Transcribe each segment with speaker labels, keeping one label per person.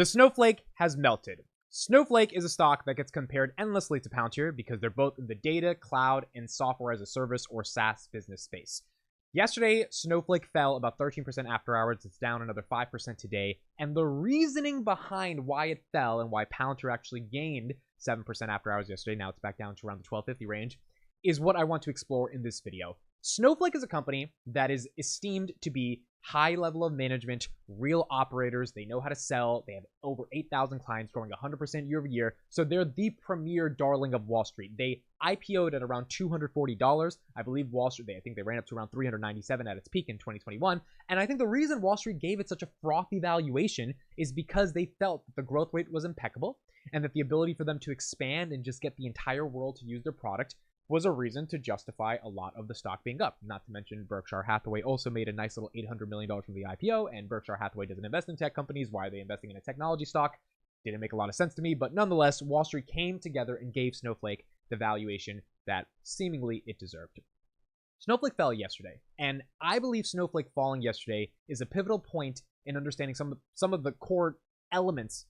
Speaker 1: The snowflake has melted. Snowflake is a stock that gets compared endlessly to Palantir because they're both in the data, cloud, and software as a service or SaaS business space. Yesterday, Snowflake fell about 13% after hours. It's down another 5% today. And the reasoning behind why it fell and why Palantir actually gained 7% after hours yesterday, now it's back down to around the 1250 range, is what I want to explore in this video. Snowflake is a company that is esteemed to be high level of management, real operators. They know how to sell. They have over 8,000 clients, growing 100% year over year. So they're the premier darling of Wall Street. They IPO'd at around $240. I believe Wall Street, I think they ran up to around 397 at its peak in 2021. And I think the reason Wall Street gave it such a frothy valuation is because they felt that the growth rate was impeccable and that the ability for them to expand and just get the entire world to use their product was a reason to justify a lot of the stock being up. Not to mention Berkshire Hathaway also made a nice little $800 million from the IPO, and Berkshire Hathaway doesn't invest in tech companies. Why are they investing in a technology stock? Didn't make a lot of sense to me, but nonetheless, Wall Street came together and gave Snowflake the valuation that seemingly it deserved. Snowflake fell yesterday, and I believe Snowflake falling yesterday is a pivotal point in understanding some of the core elements.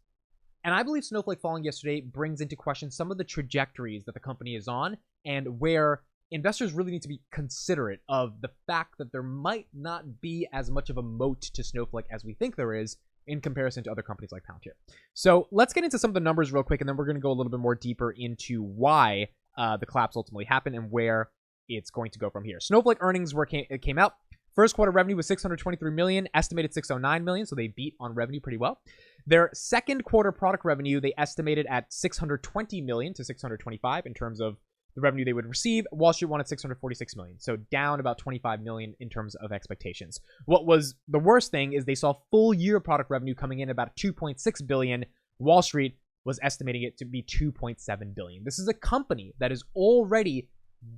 Speaker 1: And I believe Snowflake falling yesterday brings into question some of the trajectories that the company is on and where investors really need to be considerate of the fact that there might not be as much of a moat to Snowflake as we think there is in comparison to other companies like Palantir. So let's get into some of the numbers real quick, and then we're going to go a little bit more deeper into why the collapse ultimately happened and where it's going to go from here. Snowflake earnings came out. First quarter revenue was $623 million, estimated $609 million, so they beat on revenue pretty well. Their second quarter product revenue, they estimated at $620 million to $625 in terms of the revenue they would receive. Wall Street wanted $646 million, so down about $25 million in terms of expectations. What was the worst thing is they saw full year product revenue coming in about $2.6 billion. Wall Street was estimating it to be $2.7 billion. This is a company that is already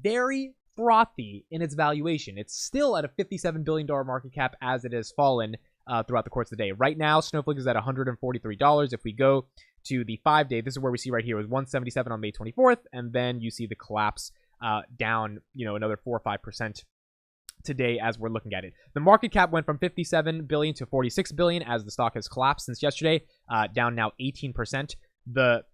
Speaker 1: very frothy in its valuation. It's still at a $57 billion market cap as it has fallen throughout the course of the day. Right now, Snowflake is at $143. If we go to the 5-day, this is where we see right here, it was 177 on May 24th, and then you see the collapse down, another 4 or 5% today as we're looking at it. The market cap went from 57 billion to 46 billion as the stock has collapsed since yesterday, down now 18%. The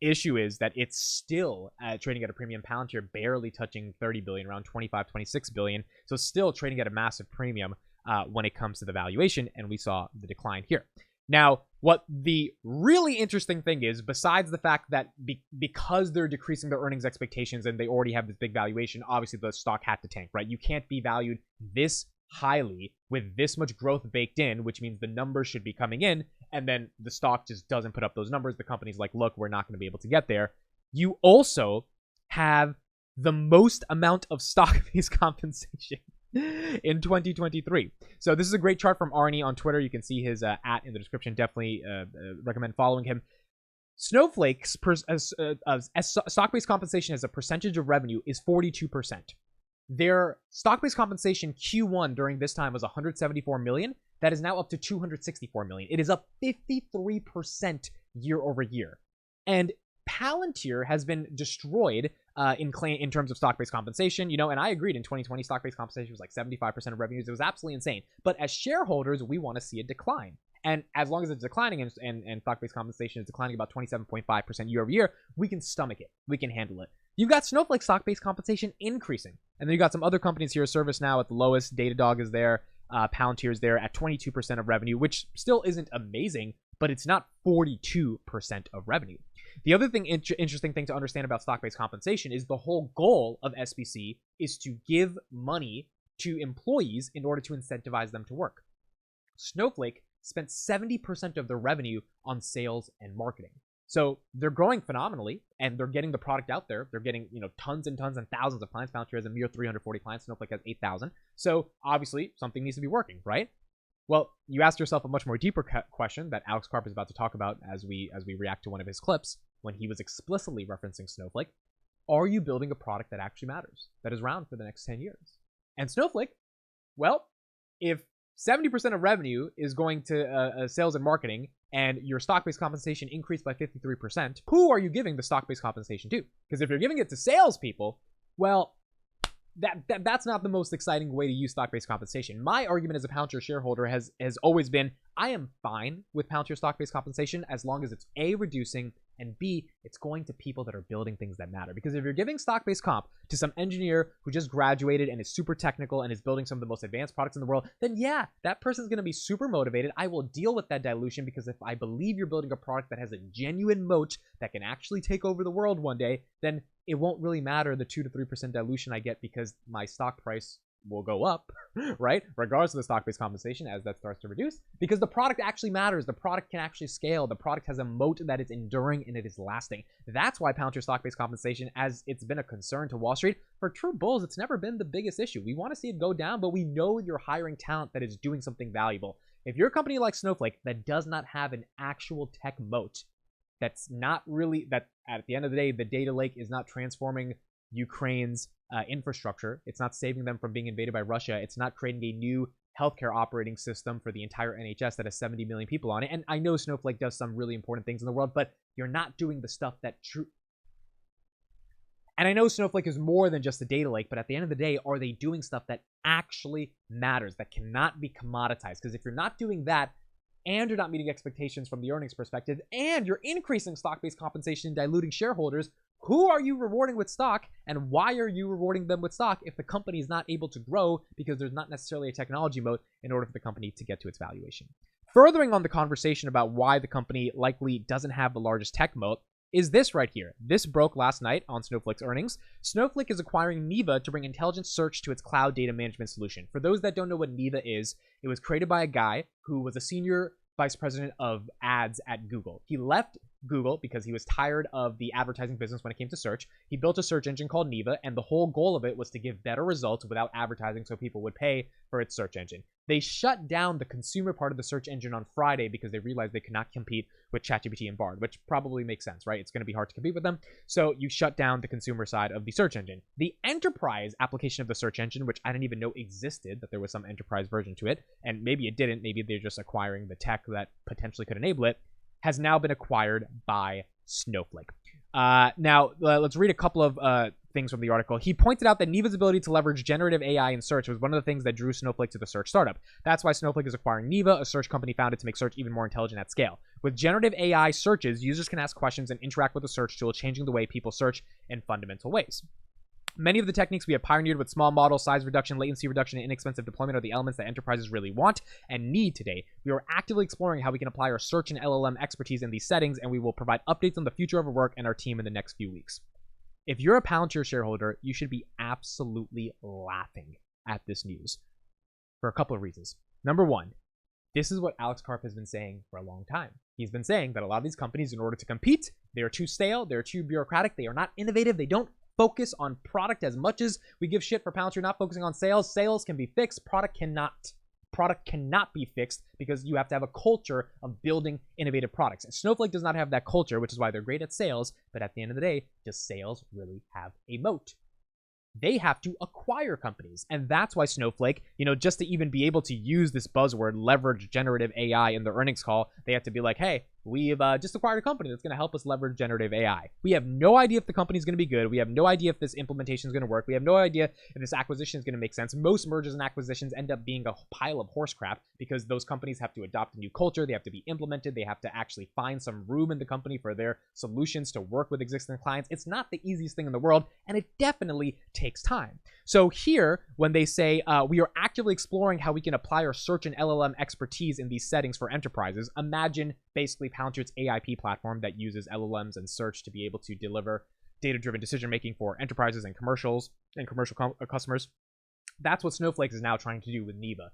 Speaker 1: issue is that it's still trading at a premium. Palantir barely touching 30 billion, around 25, 26 billion. So still trading at a massive premium when it comes to the valuation, and we saw the decline here. Now, what the really interesting thing is, besides the fact that because they're decreasing their earnings expectations and they already have this big valuation, obviously the stock had to tank, right? You can't be valued this highly with this much growth baked in, which means the numbers should be coming in, and then the stock just doesn't put up those numbers. The company's like, look, we're not going to be able to get there. You also have the most amount of stock-based compensation in 2023. So this is a great chart from Arnie on Twitter. You can see his @ in the description. Definitely recommend following him. Snowflake's stock-based compensation as a percentage of revenue is 42%. Their stock-based compensation Q1 during this time was $174 million. That is now up to $264 million. It is up 53% year over year. And Palantir has been destroyed in terms of stock-based compensation, and I agreed in 2020 stock-based compensation was like 75% of revenues. It was absolutely insane. But as shareholders, we want to see a decline. And as long as it's declining and stock-based compensation is declining about 27.5% year over year, we can stomach it. We can handle it. You've got Snowflake stock-based compensation increasing. And then you've got some other companies here. ServiceNow at the lowest. Datadog is there. Palantir is there at 22% of revenue, which still isn't amazing, but it's not 42% of revenue. The other interesting thing to understand about stock-based compensation is the whole goal of SBC is to give money to employees in order to incentivize them to work. Snowflake spent 70% of their revenue on sales and marketing. So they're growing phenomenally, and they're getting the product out there. They're getting, tons and tons and thousands of clients. Palantir has a mere 340 clients. Snowflake has 8,000. So obviously something needs to be working, right? Well, you ask yourself a much more deeper question that Alex Karp is about to talk about as we react to one of his clips when he was explicitly referencing Snowflake. Are you building a product that actually matters, that is around for the next 10 years? And Snowflake, well, if 70% of revenue is going to sales and marketing, and your stock-based compensation increased by 53%, who are you giving the stock-based compensation to? Because if you're giving it to salespeople, well, that's not the most exciting way to use stock-based compensation. My argument as a Palantir shareholder has always been, I am fine with Palantir stock-based compensation as long as it's A, reducing, and B, it's going to people that are building things that matter. Because if you're giving stock-based comp to some engineer who just graduated and is super technical and is building some of the most advanced products in the world, then yeah, that person's going to be super motivated. I will deal with that dilution because if I believe you're building a product that has a genuine moat that can actually take over the world one day, then it won't really matter the 2 to 3% dilution I get because my stock price will go up, right? Regardless of the stock-based compensation as that starts to reduce, because the product actually matters. The product can actually scale. The product has a moat that is enduring and it is lasting. That's why Palantir stock-based compensation, as it's been a concern to Wall Street, for true bulls, it's never been the biggest issue. We want to see it go down, but we know you're hiring talent that is doing something valuable. If you're a company like Snowflake that does not have an actual tech moat, that's not really, that at the end of the day, the data lake is not transforming Ukraine's infrastructure. It's not saving them from being invaded by Russia. It's not creating a new healthcare operating system for the entire NHS that has 70 million people on it. And I know Snowflake does some really important things in the world, but you're not doing the stuff that And I know Snowflake is more than just a data lake, but at the end of the day, are they doing stuff that actually matters, that cannot be commoditized? Because if you're not doing that, and you're not meeting expectations from the earnings perspective, and you're increasing stock-based compensation and diluting shareholders, who are you rewarding with stock, and why are you rewarding them with stock if the company is not able to grow because there's not necessarily a technology moat in order for the company to get to its valuation? Furthering on the conversation about why the company likely doesn't have the largest tech moat is this right here. This broke last night on Snowflake's earnings. Snowflake is acquiring Neva to bring intelligent search to its cloud data management solution. For those that don't know what Neva is, it was created by a guy who was a senior vice president of ads at Google. He left Google because he was tired of the advertising business when it came to search. He built a search engine called Neva, and the whole goal of it was to give better results without advertising so people would pay for its search engine. They shut down the consumer part of the search engine on Friday because they realized they could not compete with ChatGPT and Bard, which probably makes sense, right? It's going to be hard to compete with them. So you shut down the consumer side of the search engine. The enterprise application of the search engine, which I didn't even know existed, that there was some enterprise version to it, and maybe it didn't, maybe they're just acquiring the tech that potentially could enable it, has now been acquired by Snowflake. Now, let's read a couple of things from the article. He pointed out that Neva's ability to leverage generative AI in search was one of the things that drew Snowflake to the search startup. That's why Snowflake is acquiring Neva, a search company founded to make search even more intelligent at scale. With generative AI searches, users can ask questions and interact with the search tool, changing the way people search in fundamental ways. Many of the techniques we have pioneered with small models, size reduction, latency reduction, and inexpensive deployment are the elements that enterprises really want and need today. We are actively exploring how we can apply our search and LLM expertise in these settings, and we will provide updates on the future of our work and our team in the next few weeks. If you're a Palantir shareholder, you should be absolutely laughing at this news for a couple of reasons. Number one, this is what Alex Karp has been saying for a long time. He's been saying that a lot of these companies, in order to compete, they are too stale, they're too bureaucratic, they are not innovative, they don't focus on product as much as we give shit for Palantir not focusing on sales. Sales can be fixed. Product cannot be fixed because you have to have a culture of building innovative products. And Snowflake does not have that culture, which is why they're great at sales. But at the end of the day, does sales really have a moat? They have to acquire companies. And that's why Snowflake, just to even be able to use this buzzword, leverage generative AI in the earnings call, they have to be like, hey, we've just acquired a company that's going to help us leverage generative AI. We have no idea if the company is going to be good. We have no idea if this implementation is going to work. We have no idea if this acquisition is going to make sense. Most mergers and acquisitions end up being a pile of horsecrap because those companies have to adopt a new culture. They have to be implemented. They have to actually find some room in the company for their solutions to work with existing clients. It's not the easiest thing in the world, and it definitely takes time. So here, when they say we are actively exploring how we can apply our search and LLM expertise in these settings for enterprises, imagine basically Palantir's AIP platform that uses LLMs and search to be able to deliver data-driven decision-making for enterprises and commercial customers. That's what Snowflake is now trying to do with Neva.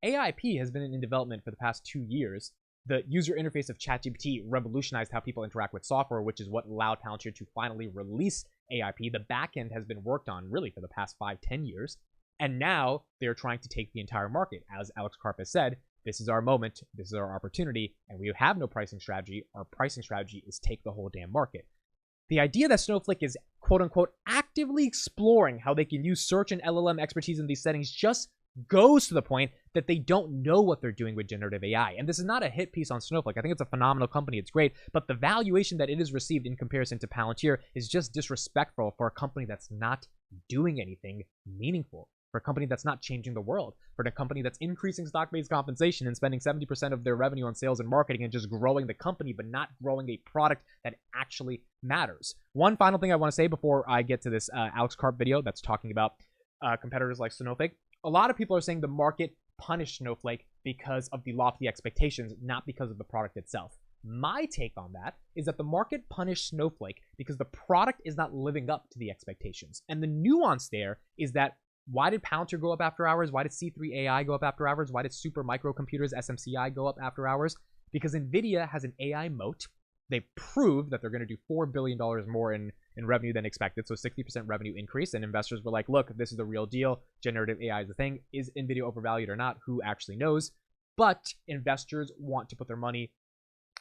Speaker 1: AIP has been in development for the past 2 years. The user interface of ChatGPT revolutionized how people interact with software, which is what allowed Palantir to finally release AIP. The backend has been worked on really for the past 5-10 years. And now they're trying to take the entire market. As Alex Karp has said, this is our moment, this is our opportunity, and we have no pricing strategy. Our pricing strategy is take the whole damn market. The idea that Snowflake is, quote unquote, actively exploring how they can use search and LLM expertise in these settings just goes to the point that they don't know what they're doing with generative AI. And this is not a hit piece on Snowflake. I think it's a phenomenal company. It's great. But the valuation that it has received in comparison to Palantir is just disrespectful for a company that's not doing anything meaningful. for a company that's not changing the world, for a company that's increasing stock-based compensation and spending 70% of their revenue on sales and marketing and just growing the company, but not growing a product that actually matters. One final thing I want to say before I get to this Alex Karp video that's talking about competitors like Snowflake. A lot of people are saying the market punished Snowflake because of the lofty expectations, not because of the product itself. My take on that is that the market punished Snowflake because the product is not living up to the expectations. And the nuance there is that why did Palantir go up after hours? Why did C3 AI go up after hours? Why did Super Microcomputers, SMCI, go up after hours? Because NVIDIA has an AI moat. They proved that they're going to do $4 billion more in revenue than expected, so 60% revenue increase, and investors were like, look, this is the real deal. Generative AI is the thing. Is NVIDIA overvalued or not? Who actually knows? But investors want to put their money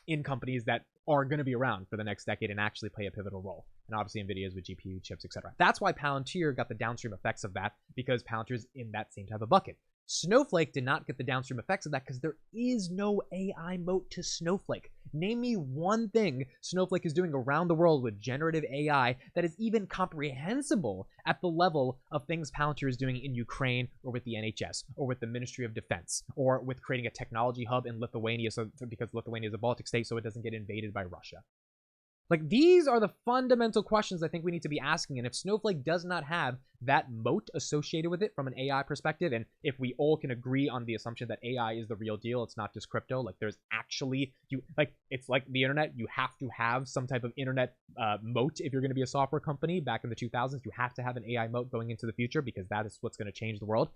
Speaker 1: in companies that are going to be around for the next decade and actually play a pivotal role. And obviously NVIDIA is with GPU chips, etc. That's why Palantir got the downstream effects of that, because Palantir's in that same type of bucket. Snowflake did not get the downstream effects of that because there is no AI moat to Snowflake. Name me one thing Snowflake is doing around the world with generative AI that is even comprehensible at the level of things Palantir is doing in Ukraine or with the NHS or with the Ministry of Defense or with creating a technology hub in Lithuania because Lithuania is a Baltic state so it doesn't get invaded by Russia. Like, these are the fundamental questions I think we need to be asking. And if Snowflake does not have that moat associated with it from an AI perspective, and if we all can agree on the assumption that AI is the real deal, it's not just crypto, like there's actually, it's like the internet, you have to have some type of internet moat if you're going to be a software company. Back in the 2000s, you have to have an AI moat going into the future because that is what's going to change the world.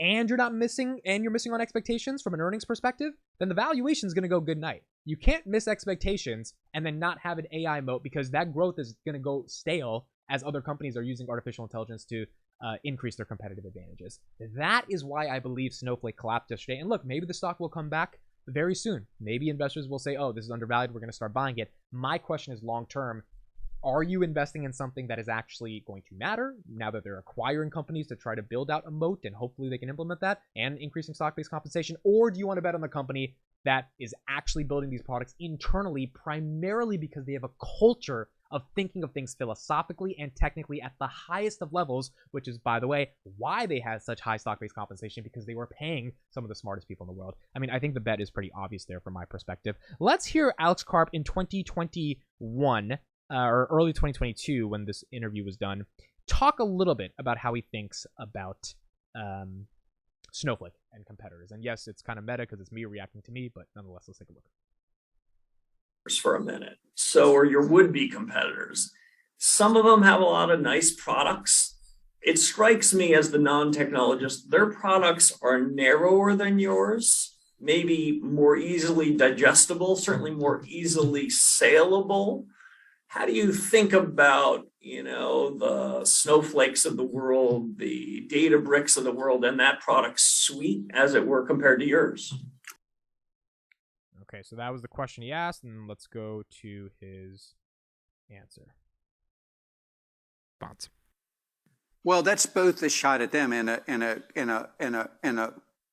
Speaker 1: And you're missing on expectations from an earnings perspective, then the valuation is going to go good night. You can't miss expectations and then not have an AI moat because that growth is going to go stale as other companies are using artificial intelligence to increase their competitive advantages. That is why I believe Snowflake collapsed yesterday. And look, maybe the stock will come back very soon. Maybe investors will say, oh, this is undervalued, we're going to start buying it. My question is long term. Are you investing in something that is actually going to matter now that they're acquiring companies to try to build out a moat and hopefully they can implement that and increasing stock-based compensation? Or do you want to bet on the company that is actually building these products internally primarily because they have a culture of thinking of things philosophically and technically at the highest of levels, which is, by the way, why they had such high stock-based compensation, because they were paying some of the smartest people in the world. I mean, I think the bet is pretty obvious there from my perspective. Let's hear Alex Karp in 2021 or early 2022 when this interview was done, talk a little bit about how he thinks about Snowflake and competitors. And yes, it's kind of meta because it's me reacting to me, but nonetheless, let's take a look.
Speaker 2: For a minute. So are your would-be competitors. Some of them have a lot of nice products. It strikes me as the non-technologist, their products are narrower than yours, maybe more easily digestible, certainly more easily saleable. How do you think about, the Snowflakes of the world, the Databricks of the world, and that product suite, as it were, compared to yours?
Speaker 1: Okay, so that was the question he asked, and let's go to his answer. Thoughts?
Speaker 3: Well, that's both a shot at them and a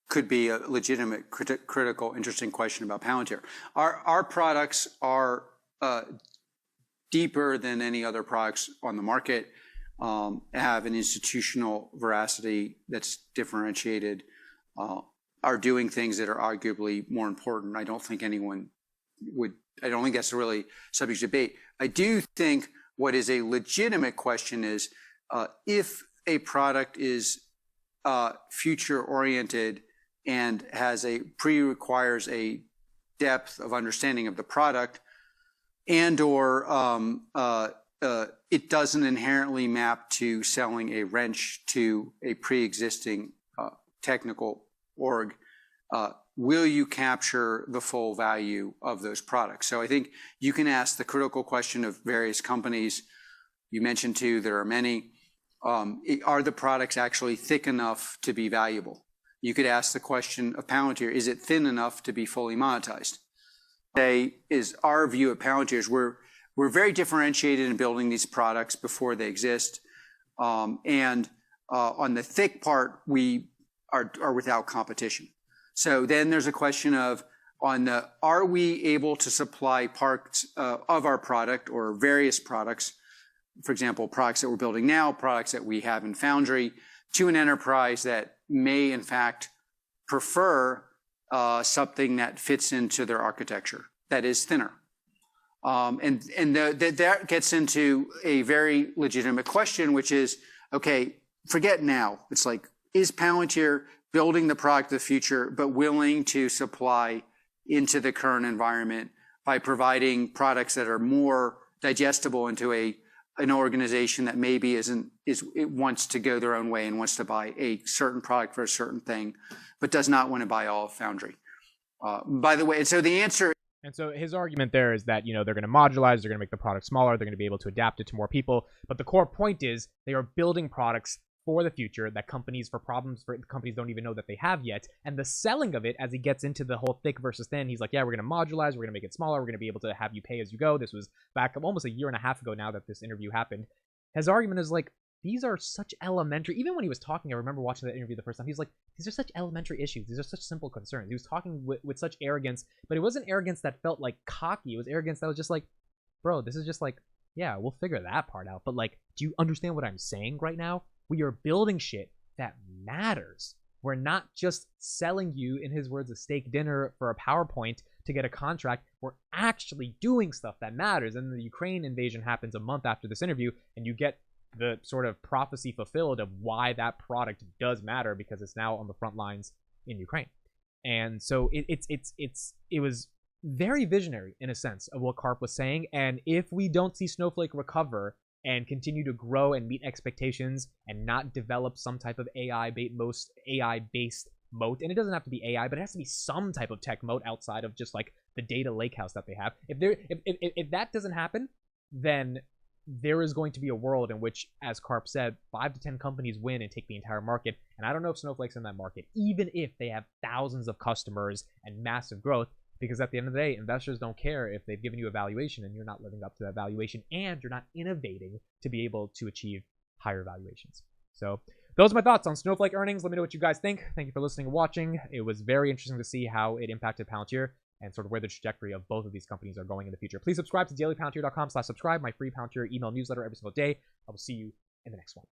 Speaker 3: could be a legitimate, critical, interesting question about Palantir. Our products are deeper than any other products on the market, have an institutional veracity that's differentiated, are doing things that are arguably more important. I don't think that's really subject to debate. I do think what is a legitimate question is if a product is future oriented and requires a depth of understanding of the product, and or it doesn't inherently map to selling a wrench to a pre-existing technical org, will you capture the full value of those products? So I think you can ask the critical question of various companies. You mentioned too, there are many. Are the products actually thick enough to be valuable? You could ask the question of Palantir, is it thin enough to be fully monetized? Is our view at Palantir is we're very differentiated in building these products before they exist. And on the thick part, we are without competition. So then there's a question of are we able to supply parts of our product or various products, for example, products that we're building now, products that we have in Foundry, to an enterprise that may, in fact, prefer something that fits into their architecture that is thinner. That gets into a very legitimate question, which is, okay, forget now. It's like, is Palantir building the product of the future, but willing to supply into the current environment by providing products that are more digestible into an organization that maybe it wants to go their own way and wants to buy a certain product for a certain thing, but does not want to buy all of Foundry. By the way, and so the answer.
Speaker 1: And so his argument there is that, they're going to modularize, they're going to make the product smaller, they're going to be able to adapt it to more people. But the core point is they are building products for the future that companies don't even know that they have yet. And the selling of it, as he gets into the whole thick versus thin, he's like, yeah, we're going to modularize, we're going to make it smaller, we're going to be able to have you pay as you go. This was back almost a year and a half ago now that this interview happened. His argument is like, these are such elementary, even when he was talking, I remember watching that interview the first time, he was like, these are such elementary issues, these are such simple concerns. He was talking with such arrogance, but it wasn't arrogance that felt like cocky, it was arrogance that was just like, bro, this is just like, yeah, we'll figure that part out, but like, do you understand what I'm saying right now? We are building shit that matters. We're not just selling you, in his words, a steak dinner for a PowerPoint to get a contract. We're actually doing stuff that matters. And the Ukraine invasion happens a month after this interview, and you get the sort of prophecy fulfilled of why that product does matter, because it's now on the front lines in Ukraine. And so it was very visionary in a sense of what Karp was saying. And if we don't see Snowflake recover and continue to grow and meet expectations and not develop some type of AI-based moat, and it doesn't have to be AI, but it has to be some type of tech moat outside of just like the data lakehouse that they have. If that doesn't happen, then there is going to be a world in which, as Karp said, 5 to 10 companies win and take the entire market. And I don't know if Snowflake's in that market, even if they have thousands of customers and massive growth, because at the end of the day, investors don't care if they've given you a valuation and you're not living up to that valuation and you're not innovating to be able to achieve higher valuations. So those are my thoughts on Snowflake earnings. Let me know what you guys think. Thank you for listening and watching. It was very interesting to see how it impacted Palantir and sort of where the trajectory of both of these companies are going in the future. Please subscribe to dailypalantir.com/subscribe, my free Palantir email newsletter every single day. I will see you in the next one.